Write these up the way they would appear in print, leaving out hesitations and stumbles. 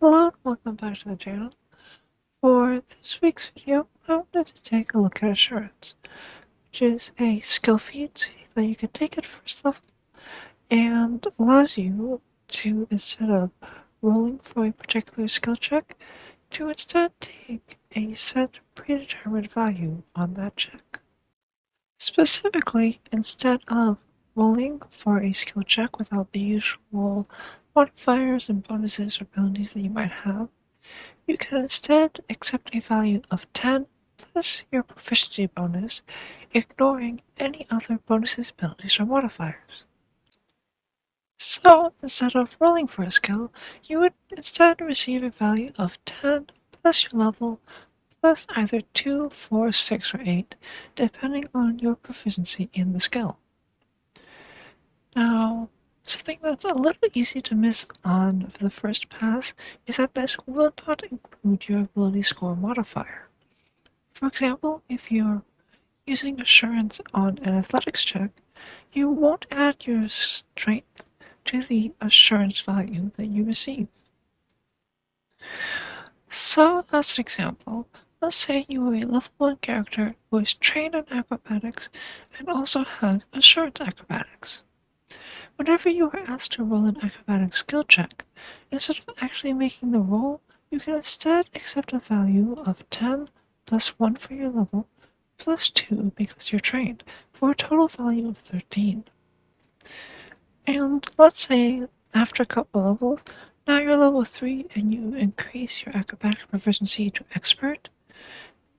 Hello and welcome back to the channel. For this week's video, I wanted to take a look at Assurance, which is a skill feat that you can take at first level and allows you to, instead of rolling for a particular skill check, to instead take a set predetermined value on that check. Specifically, instead of rolling for a skill check without the usual modifiers and bonuses or penalties that you might have, you can instead accept a value of 10 plus your proficiency bonus, ignoring any other bonuses, penalties, or modifiers. So, instead of rolling for a skill, you would instead receive a value of 10 plus your level plus either 2, 4, 6, or 8, depending on your proficiency in the skill. Now, something that's a little easy to miss on the first pass is that this will not include your ability score modifier. For example, if you're using Assurance on an athletics check, you won't add your strength to the Assurance value that you receive. So, as an example, let's say you are a level 1 character who is trained in acrobatics and also has Assurance acrobatics. Whenever you are asked to roll an acrobatics skill check, instead of actually making the roll, you can instead accept a value of 10 plus 1 for your level, plus 2 because you're trained, for a total value of 13. And let's say after a couple levels, now you're level 3 and you increase your acrobatics proficiency to expert.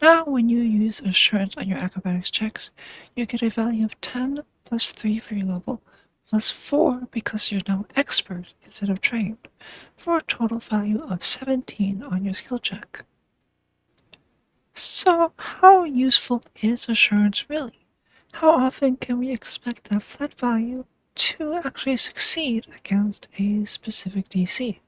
Now when you use Assurance on your acrobatics checks, you get a value of 10 plus 3 for your level, plus 4 because you're now expert instead of trained, for a total value of 17 on your skill check. So how useful is Assurance really? How often can we expect that flat value to actually succeed against a specific DC?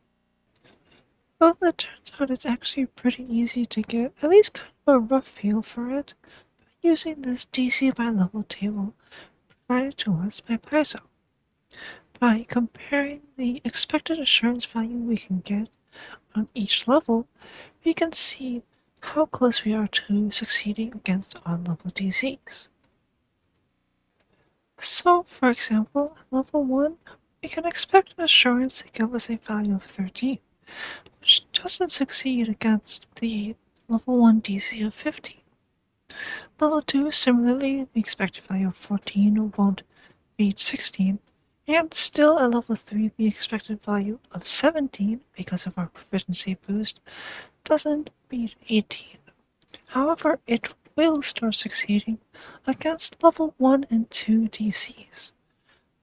Well, it turns out it's actually pretty easy to get at least kind of a rough feel for it by using this DC by level table provided to us by Paizo. By comparing the expected Assurance value we can get on each level, we can see how close we are to succeeding against on-level DCs. So, for example, at level 1, we can expect Assurance to give us a value of 13, which doesn't succeed against the level 1 DC of 15. Level 2, similarly, the expected value of 14 won't beat 16, and still at level 3, the expected value of 17, because of our proficiency boost, doesn't beat 18. However, it will start succeeding against level 1 and 2 DCs,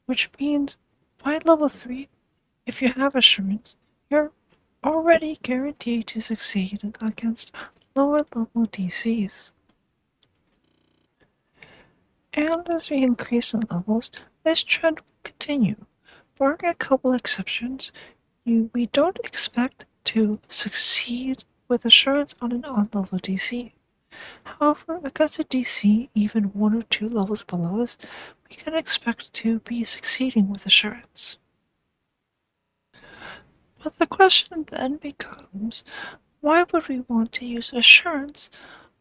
which means by level 3, if you have Assurance, you're already guaranteed to succeed against lower level DCs. And as we increase in levels, this trend will continue. Barring a couple exceptions, we don't expect to succeed with Assurance on an odd-level DC. However, against a DC even 1 or 2 levels below us, we can expect to be succeeding with Assurance. But the question then becomes, why would we want to use Assurance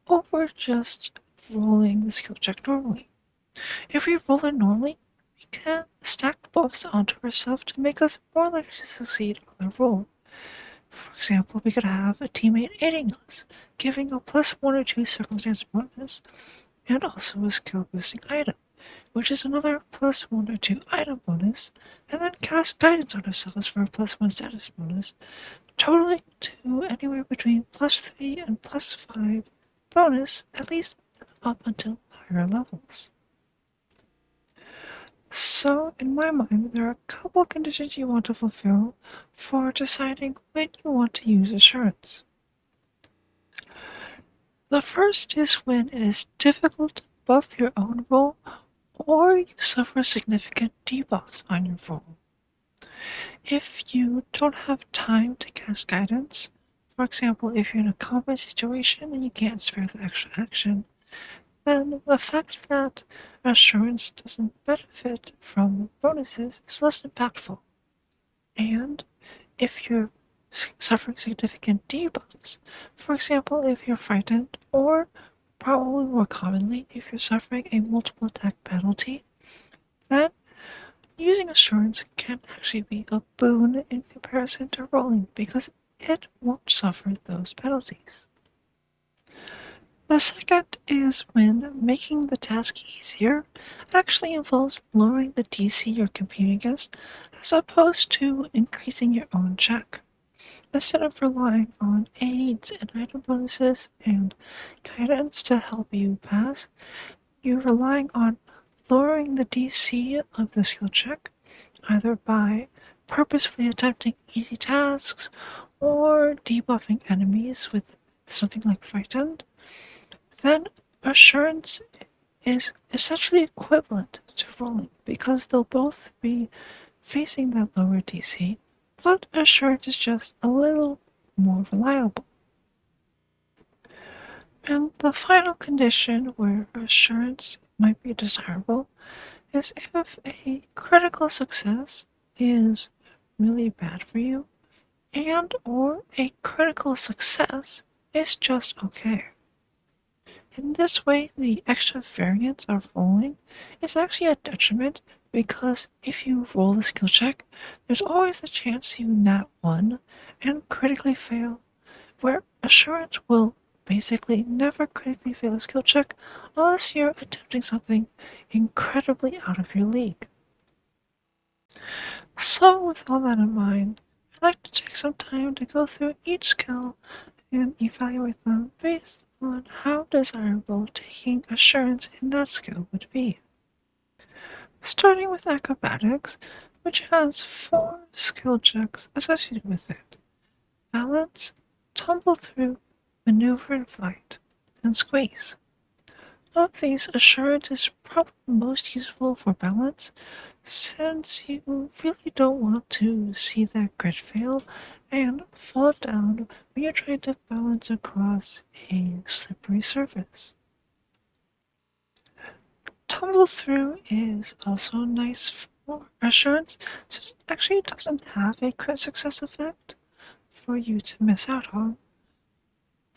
over just rolling the skill check normally? If we roll it normally, we can stack buffs onto ourselves to make us more likely to succeed on the roll. For example, we could have a teammate aiding us, giving a plus 1 or 2 circumstance bonus, and also a skill boosting item, which is another plus 1 or 2 item bonus, and then cast guidance on ourselves for a plus 1 status bonus, totaling to anywhere between plus 3 and plus 5 bonus, at least up until higher levels. So, in my mind, there are a couple conditions you want to fulfill for deciding when you want to use Assurance. The first is when it is difficult to buff your own roll or you suffer significant debuffs on your roll. If you don't have time to cast guidance, for example, if you're in a combat situation and you can't spare the extra action, then the fact that Assurance doesn't benefit from bonuses is less impactful. And if you're suffering significant debuffs. For example, if you're frightened, or probably more commonly, if you're suffering a multiple attack penalty, then using Assurance can actually be a boon in comparison to rolling because it won't suffer those penalties. The second is when making the task easier actually involves lowering the DC you're competing against as opposed to increasing your own check. Instead of relying on aids and item bonuses and guidance to help you pass, you're relying on lowering the DC of the skill check, either by purposefully attempting easy tasks or debuffing enemies with something like Frightened. Then Assurance is essentially equivalent to rolling because they'll both be facing that lower DC, but Assurance is just a little more reliable. And the final condition where Assurance might be desirable is if a critical success is really bad for you and or a critical success is just okay. In this way, the extra variance of rolling is actually a detriment because if you roll the skill check, there's always the chance you nat 1 and critically fail, where Assurance will basically never critically fail a skill check unless you're attempting something incredibly out of your league. So with all that in mind, I'd like to take some time to go through each skill and evaluate them based on how desirable taking Assurance in that skill would be. Starting with Acrobatics, which has 4 skill checks associated with it: Balance, Tumble Through, Maneuver in Flight, and Squeeze. Of these, Assurance is probably most useful for balance, since you really don't want to see that crit fail and fall down when you're trying to balance across a slippery surface. Tumble Through is also nice for Assurance, since it actually doesn't have a crit success effect for you to miss out on.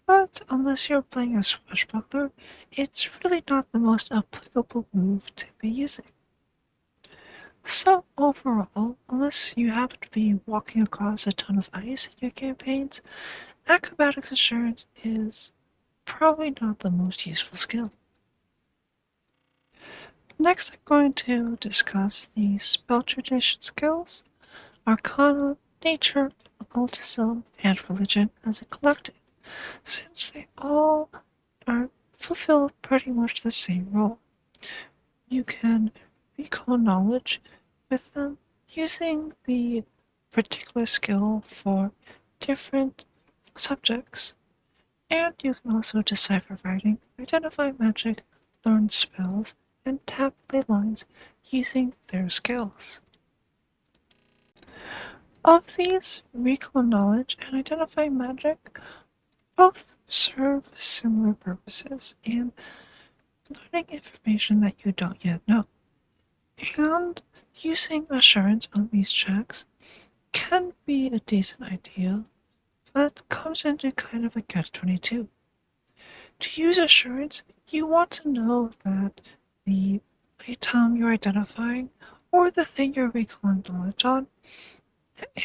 But unless you're playing a Swashbuckler, it's really not the most applicable move to be using. So overall, unless you happen to be walking across a ton of ice in your campaigns, Acrobatics Assurance is probably not the most useful skill. Next I'm going to discuss the spell tradition skills, Arcana, Nature, Occultism, and Religion as a collective, since they all fulfill pretty much the same role. You can recall knowledge with them using the particular skill for different subjects, and you can also decipher writing, identify magic, learn spells, and tap ley lines using their skills. Of these, recall knowledge and identify magic both serve similar purposes in learning information that you don't yet know. And using Assurance on these checks can be a decent idea, but comes into kind of a catch-22. To use Assurance, you want to know that the item you're identifying or the thing you're recalling knowledge on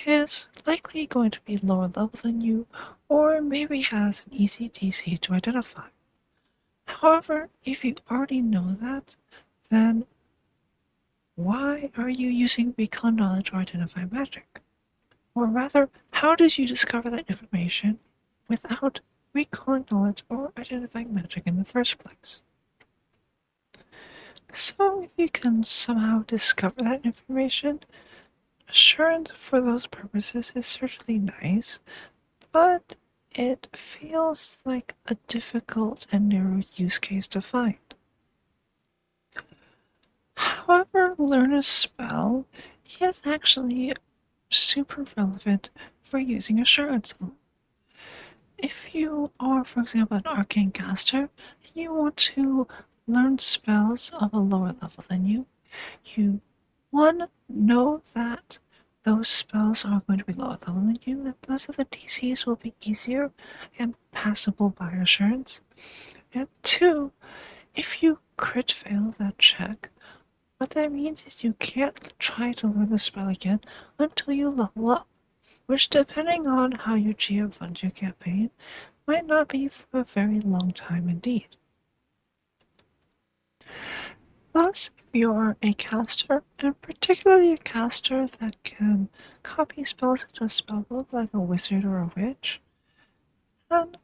is likely going to be lower level than you, or maybe has an easy DC to identify. However, if you already know that, then why are you using recall knowledge or identify magic? Or rather, how did you discover that information without recalling knowledge or identifying magic in the first place? So if you can somehow discover that information, Assurance for those purposes is certainly nice, but it feels like a difficult and narrow use case to find. However, Learn a Spell is actually super relevant for using Assurance on. If you are, for example, an arcane caster, and you want to learn spells of a lower level than you, you, one, know that those spells are going to be lower level than you, and thus the DCs will be easier and passable by assurance. And 2, if you crit fail that check, what that means is you can't try to learn the spell again until you level up, which, depending on how your GM funds your campaign, might not be for a very long time indeed. Thus, if you are a caster, and particularly a caster that can copy spells into a spellbook like a wizard or a witch, then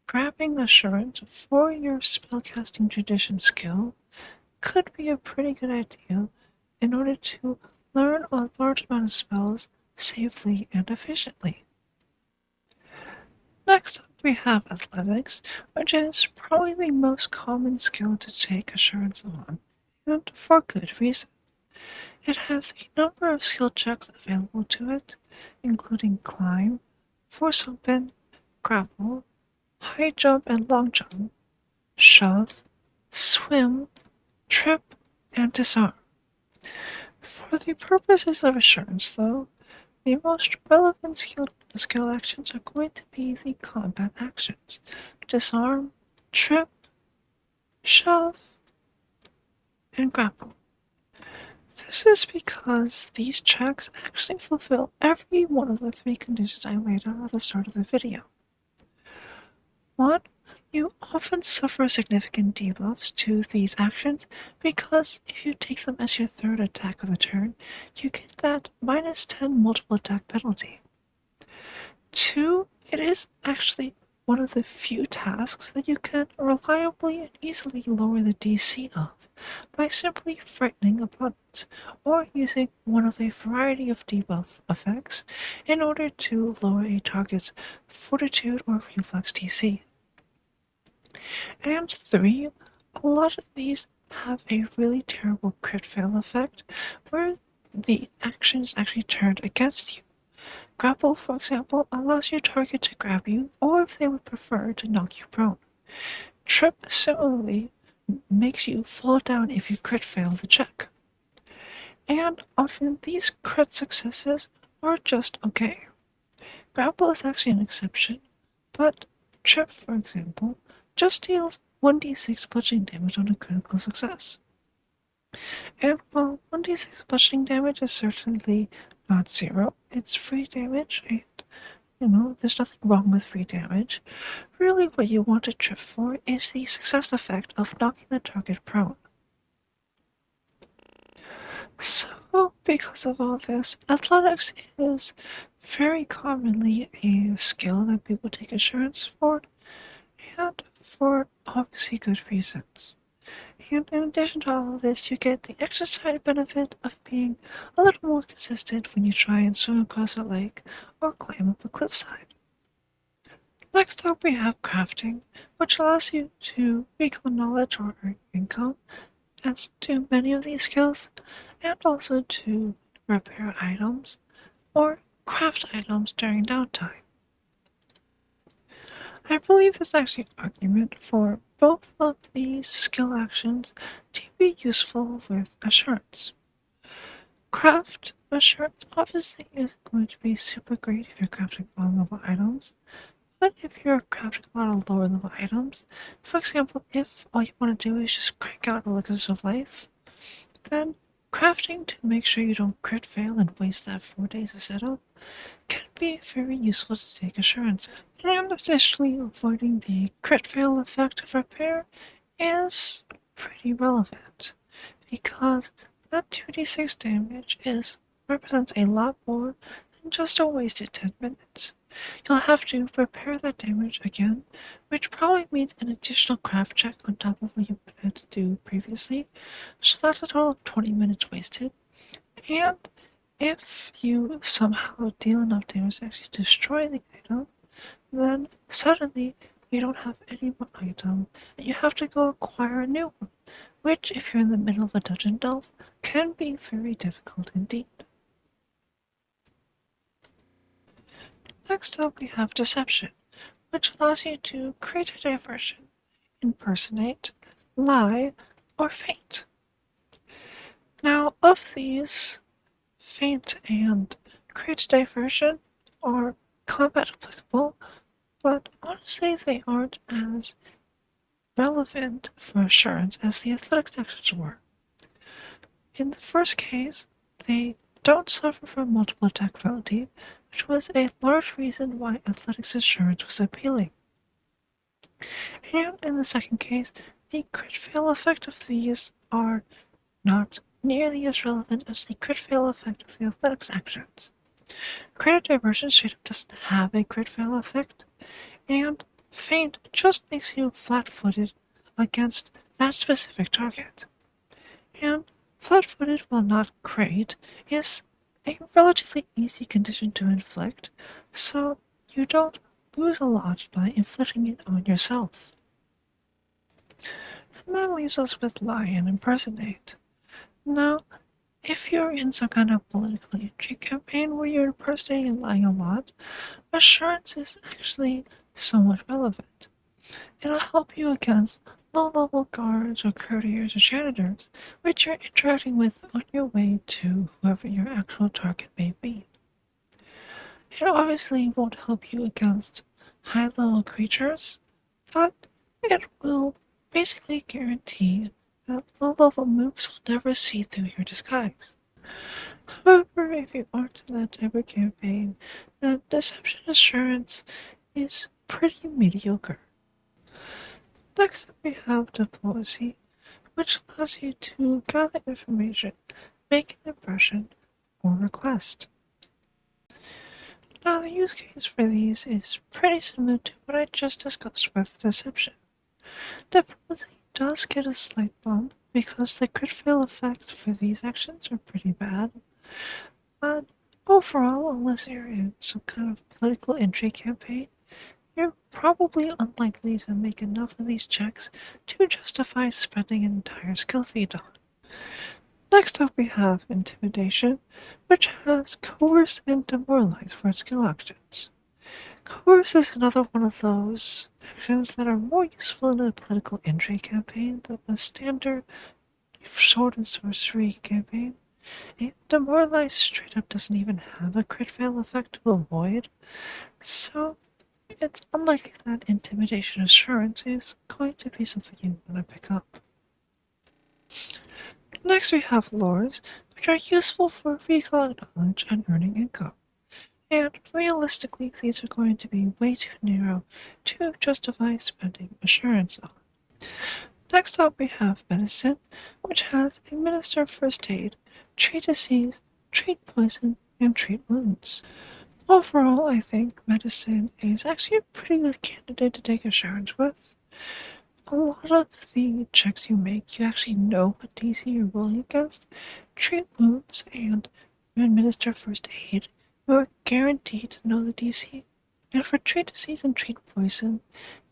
grabbing Assurance for your spellcasting tradition skill could be a pretty good idea in order to learn a large amount of spells safely and efficiently. Next up we have Athletics, which is probably the most common skill to take Assurance on, and for good reason. It has a number of skill checks available to it, including Climb, Force Open, Grapple, High Jump and Long Jump, Shove, Swim, Trip, and Disarm. For the purposes of Assurance, though, the most relevant skill actions are going to be the combat actions: Disarm, Trip, Shove, and Grapple. This is because these checks actually fulfill every one of the 3 conditions I laid out at the start of the video. 1, you often suffer significant debuffs to these actions because if you take them as your 3rd attack of the turn, you get that -10 multiple attack penalty. 2, it is actually one of the few tasks that you can reliably and easily lower the DC of by simply frightening opponents or using one of a variety of debuff effects in order to lower a target's fortitude or reflex DC. And 3, a lot of these have a really terrible crit fail effect where the action is actually turned against you. Grapple, for example, allows your target to grab you, or if they would prefer, to knock you prone. Trip similarly makes you fall down if you crit fail the check. And often these crit successes are just okay. Grapple is actually an exception, but Trip, for example, just deals 1d6 bludgeoning damage on a critical success. And while 1d6 bludgeoning damage is certainly not 0, it's free damage, and there's nothing wrong with free damage. Really what you want to Trip for is the success effect of knocking the target prone. So, because of all this, Athletics is very commonly a skill that people take Assurance for, and for obviously good reasons. And in addition to all of this, you get the extra side benefit of being a little more consistent when you try and swim across a lake or climb up a cliffside. Next up we have Crafting, which allows you to reclaim knowledge or earn income, as do many of these skills, and also to repair items or craft items during downtime. I believe there's actually an argument for both of these skill actions to be useful with Assurance. Craft Assurance obviously isn't going to be super great if you're crafting low level items, but if you're crafting a lot of lower level items, for example, if all you want to do is just crank out Elixirs of Life, then crafting to make sure you don't crit fail and waste that 4 days of setup can be very useful to take Assurance. And additionally, avoiding the crit fail effect of repair is pretty relevant, because that 2d6 damage represents a lot more than just a wasted 10 minutes. You'll have to repair that damage again, which probably means an additional craft check on top of what you had to do previously, so that's a total of 20 minutes wasted. And if you somehow deal enough damage to actually destroy the item, then suddenly you don't have any more item, and you have to go acquire a new one, which, if you're in the middle of a dungeon delve, can be very difficult indeed. Next up we have Deception, which allows you to create a diversion, impersonate, lie, or feint. Now, of these, feint and create diversion are combat applicable, but honestly they aren't as relevant for assurance as the athletics actions were. In the first case, they don't suffer from multiple attack failure, which was a large reason why athletics assurance was appealing. And in the second case, the crit fail effect of these are not nearly as relevant as the crit fail effect of the athletics actions. Crit diversion straight up doesn't have a crit fail effect, and feint just makes you flat-footed against that specific target. And flat-footed, while not great, is a relatively easy condition to inflict, so you don't lose a lot by inflicting it on yourself. And that leaves us with lie and impersonate. Now, if you're in some kind of political intrigue campaign where you're impersonating and lying a lot, assurance is actually somewhat relevant. It'll help you against low-level guards or courtiers or janitors, which you're interacting with on your way to whoever your actual target may be. It obviously won't help you against high-level creatures, but it will basically guarantee that low-level mooks will never see through your disguise. However, if you aren't in that type of campaign, then deception assurance is pretty mediocre. Next up we have diplomacy, which allows you to gather information, make an impression, or request. Now the use case for these is pretty similar to what I just discussed with deception. Diplomacy does get a slight bump because the crit fail effects for these actions are pretty bad, but overall, unless you're in some kind of political intrigue campaign, you're probably unlikely to make enough of these checks to justify spending an entire skill feed on. Next up we have Intimidation, which has Coerce and Demoralize for its skill actions. Coerce is another one of those actions that are more useful in a political intrigue campaign than a standard sword and sorcery campaign. And Demoralize straight up doesn't even have a crit fail effect to avoid, so it's unlikely that Intimidation Assurance is going to be something you want to pick up. Next we have Lures, which are useful for recalling knowledge and earning income. And realistically, these are going to be way too narrow to justify spending assurance on. Next up we have Medicine, which has Administer First Aid, Treat Disease, Treat Poison, and Treat Wounds. Overall, I think Medicine is actually a pretty good candidate to take assurance with. A lot of the checks you make, you actually know what DC you're rolling against. Treat Wounds and Administer First Aid, you're guaranteed to know the DC. And for Treat Disease and Treat Poison,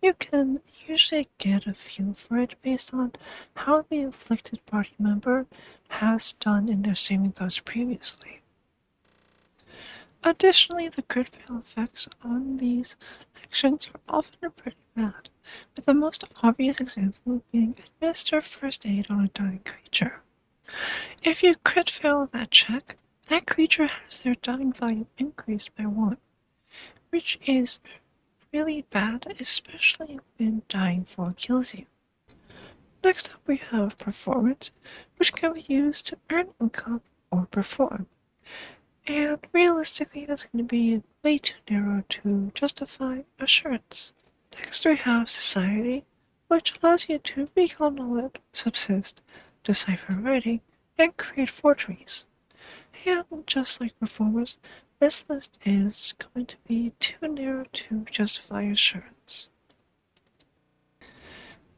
you can usually get a feel for it based on how the afflicted party member has done in their saving throws previously. Additionally, the crit fail effects on these actions are often pretty bad, with the most obvious example being Administer First Aid on a dying creature. If you crit fail that check, that creature has their dying value increased by 1, which is really bad, especially when dying 4 kills you. Next up we have Performance, which can be used to earn income or perform. And realistically, that's going to be way too narrow to justify assurance. Next we have Society, which allows you to recall knowledge, subsist, decipher writing, and create forgeries. And just like Performers, this list is going to be too narrow to justify assurance.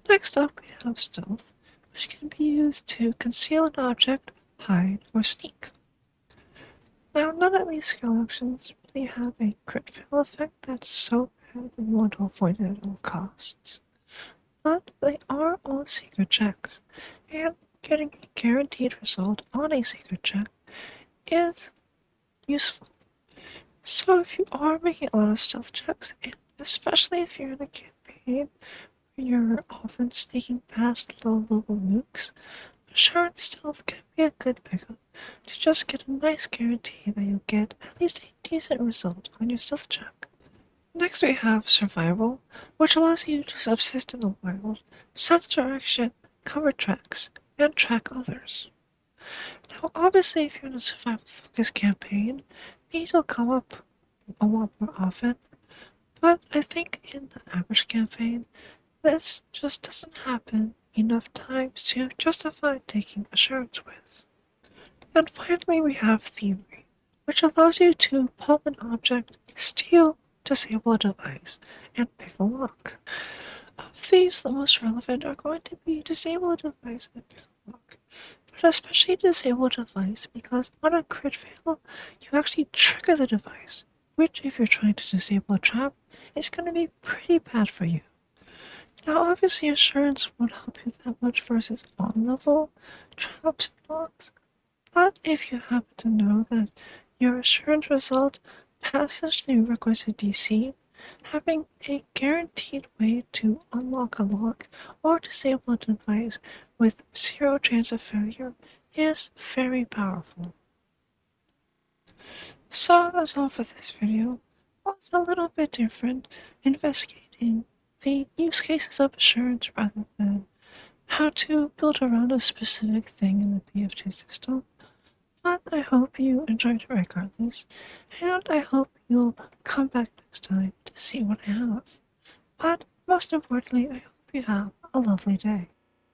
Next up we have Stealth, which can be used to conceal an object, hide, or sneak. Now, none of these skill actions really have a crit fail effect that's so bad we want to avoid it at all costs. But they are all secret checks, and getting a guaranteed result on a secret check is useful. So if you are making a lot of stealth checks, and especially if you're in a campaign where you're often sneaking past low-level nukes, assurance stealth can be a good pickup to just get a nice guarantee that you'll get at least a decent result on your stealth check. Next we have survival, which allows you to subsist in the wild, sense direction, cover tracks, and track others. Now obviously if you're in a survival focused campaign, these will come up a lot more often, but I think in the average campaign, this just doesn't happen enough times to justify taking assurance with. And finally we have thievery, which allows you to pump an object, steal, disable a device, and pick a lock. Of these, the most relevant are going to be disable a device and pick a lock. But especially disable a device because on a crit fail, you actually trigger the device, which if you're trying to disable a trap, is going to be pretty bad for you. Now obviously assurance won't help you that much versus on-level traps and locks, but if you happen to know that your assurance result passes the requisite DC, having a guaranteed way to unlock a lock or disable a device with zero chance of failure is very powerful. So that's all for this video. Was a little bit different, investigating the use cases of assurance rather than how to build around a specific thing in the BF2 system. But I hope you enjoyed it regardless, and I hope you'll come back next time to see what I have. But most importantly, I hope you have a lovely day.